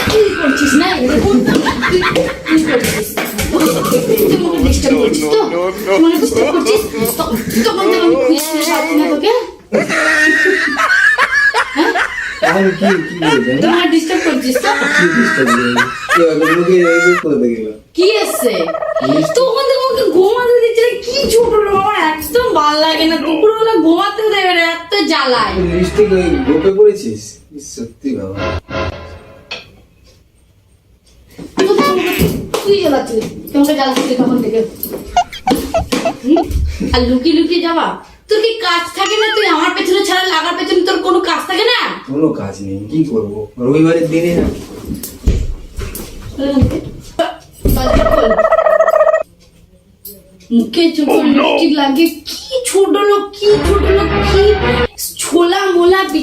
কি করছিস না এরকম কি করছিস তুই মনে ডিস্টার্ব করছিস তো মনে ডিস্টার্ব করছিস তখন তো আমি খুঁজতে পারছি না তোকে আমি কি বলবেন তোমার ডিস্টার্ব করছিস তো কি ডিস্টার্ব কি হবে মুখে এই করে গেল কি এসছে তখন তো আমাকে ঘুমাতে দিচ্ছে কি ছোট লোক আমার একদম ভালো লাগে না দুপুরবেলা ঘুমাতে দেবে না এত জ্বালায় লিপস্টিক ওই গোপে পড়েছিস সত্যি বাবা তুই জ্বালাচ্ছিস তোমাকে জ্বালাচ্ছিস তখন থেকে আর লুকিয়ে লুকিয়ে যাবা তোর কি কাজ থাকে না তুই আমার পেছনে ছাড়া লাগার পেছনে তোর কোনো কাজ থাকে না কোনো কাজ নেই কি করব রবিবারের দিনে না মুখে ছোট লিপস্টিক লাগে কি ছোট লোক কি ছোলা মোলা